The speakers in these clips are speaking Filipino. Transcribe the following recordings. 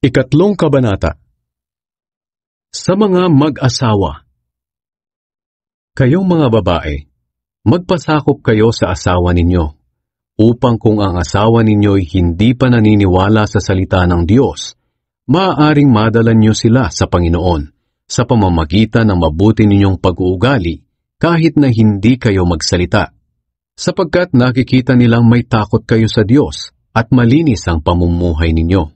Ikatlong kabanata. Sa mga mag-asawa. Kayong mga babae, magpasakop kayo sa asawa ninyo, upang kung ang asawa ninyo'y hindi pa naniniwala sa salita ng Diyos, maaaring madalan niyo sila sa Panginoon sa pamamagitan ng mabuti ninyong pag-uugali kahit na hindi kayo magsalita, sapagkat nakikita nilang may takot kayo sa Diyos at malinis ang pamumuhay ninyo.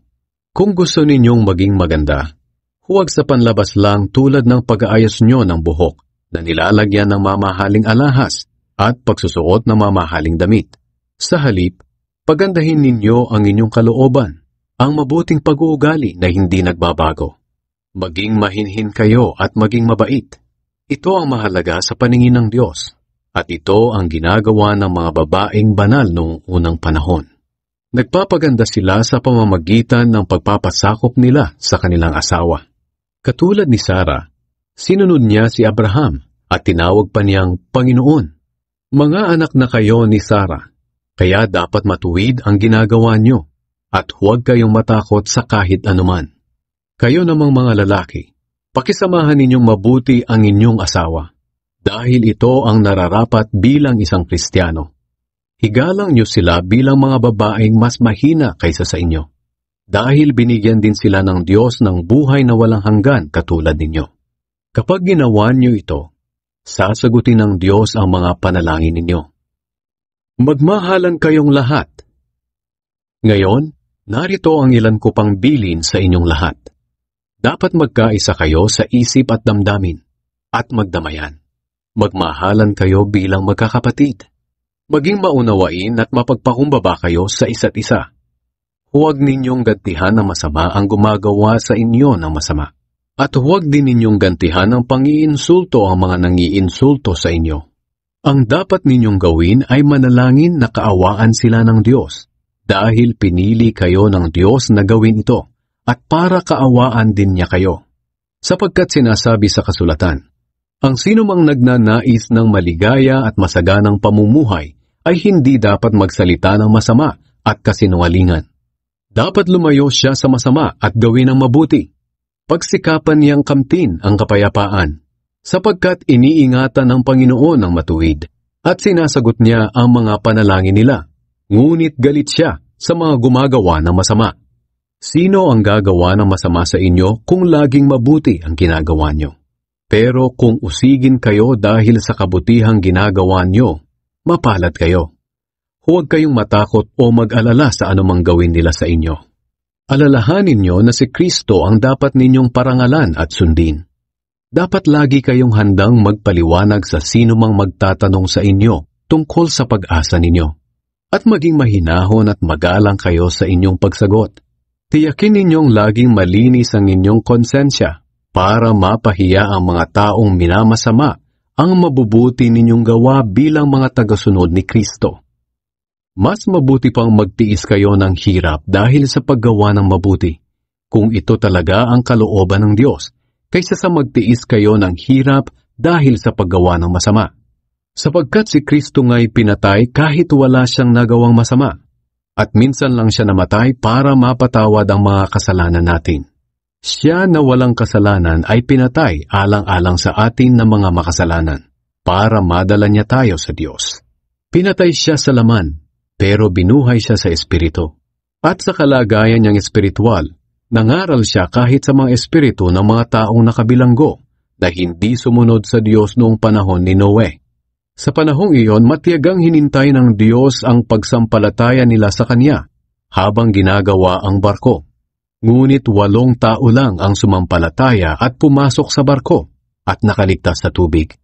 Kung gusto ninyong maging maganda, huwag sa panlabas lang tulad ng pag-aayos nyo ng buhok na nilalagyan ng mamahaling alahas at pagsusuot ng mamahaling damit. Sa halip, pagandahin ninyo ang inyong kalooban, ang mabuting pag-uugali na hindi nagbabago. Maging mahinhin kayo at maging mabait. Ito ang mahalaga sa paningin ng Diyos, at ito ang ginagawa ng mga babaeng banal noong unang panahon. Nagpapaganda sila sa pamamagitan ng pagpapasakop nila sa kanilang asawa. Katulad ni Sarah, sinunod niya si Abraham at tinawag pa niyang Panginoon. Mga anak na kayo ni Sarah, kaya dapat matuwid ang ginagawa niyo at huwag kayong matakot sa kahit anuman. Kayo namang mga lalaki, pakisamahan ninyong mabuti ang inyong asawa, dahil ito ang nararapat bilang isang Kristiyano. Higalang niyo sila bilang mga babaeng mas mahina kaysa sa inyo, dahil binigyan din sila ng Diyos ng buhay na walang hanggan katulad ninyo. Kapag ginawa niyo ito, sasagutin ng Diyos ang mga panalangin ninyo. Magmahalan kayong lahat. Ngayon, narito ang ilan ko pang bilin sa inyong lahat. Dapat magkaisa kayo sa isip at damdamin, at magdamayan. Magmahalan kayo bilang magkakapatid. Maging maunawain at mapagpakumbaba kayo sa isa't isa. Huwag ninyong gantihan ng masama ang gumagawa sa inyo ng masama. At huwag din ninyong gantihan ng pang-iinsulto ang mga nangiinsulto sa inyo. Ang dapat ninyong gawin ay manalangin na kaawaan sila ng Diyos, dahil pinili kayo ng Diyos na gawin ito, at para kaawaan din niya kayo. Sapagkat sinasabi sa kasulatan, ang sinumang nagnanais ng maligaya at masaganang pamumuhay ay hindi dapat magsalita ng masama at kasinungalingan. Dapat lumayo siya sa masama at gawin ang mabuti. Pagsikapan niyang kamtin ang kapayapaan, sapagkat iniingatan ng Panginoon ang matuwid, at sinasagot niya ang mga panalangin nila. Ngunit galit siya sa mga gumagawa ng masama. Sino ang gagawa ng masama sa inyo kung laging mabuti ang ginagawa niyo? Pero kung usigin kayo dahil sa kabutihang ginagawa niyo, mapalad kayo. Huwag kayong matakot o mag-alala sa anumang gawin nila sa inyo. Alalahanin niyo na si Kristo ang dapat ninyong parangalan at sundin. Dapat lagi kayong handang magpaliwanag sa sinumang magtatanong sa inyo tungkol sa pag-asa ninyo. At maging mahinahon at magalang kayo sa inyong pagsagot. Tiyakin ninyong laging malinis ang inyong konsensya para mapahiya ang mga taong minamasama ang mabubuti ninyong gawa bilang mga tagasunod ni Kristo. Mas mabuti pang magtiis kayo ng hirap dahil sa paggawa ng mabuti, kung ito talaga ang kalooban ng Diyos, kaysa sa magtiis kayo ng hirap dahil sa paggawa ng masama. Sapagkat si Kristo nga'y pinatay kahit wala siyang nagawang masama, at minsan lang siya namatay para mapatawad ang mga kasalanan natin. Siya na walang kasalanan ay pinatay alang-alang sa atin na mga makasalanan, para madala niya tayo sa Diyos. Pinatay siya sa laman, pero binuhay siya sa espiritu. At sa kalagayan niyang espiritual, nangaral siya kahit sa mga espiritu ng mga taong nakabilanggo na hindi sumunod sa Diyos noong panahon ni Noe. Sa panahong iyon, matiyagang hinintay ng Diyos ang pagsampalataya nila sa Kanya habang ginagawa ang barko. Ngunit 8 tao lang ang sumampalataya at pumasok sa barko at nakaligtas sa tubig.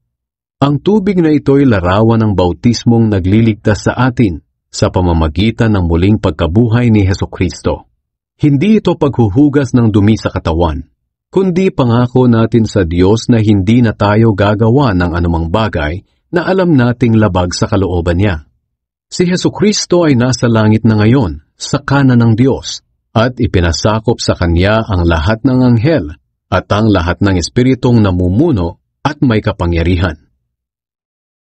Ang tubig na ito'y larawan ng bautismong nagliligtas sa atin sa pamamagitan ng muling pagkabuhay ni Hesukristo. Hindi ito paghuhugas ng dumi sa katawan, kundi pangako natin sa Diyos na hindi na tayo gagawa ng anumang bagay na alam nating labag sa kalooban niya. Si Hesukristo ay nasa langit na ngayon, sa kanan ng Diyos, at ipinasakop sa Kanya ang lahat ng anghel at ang lahat ng espiritong namumuno at may kapangyarihan.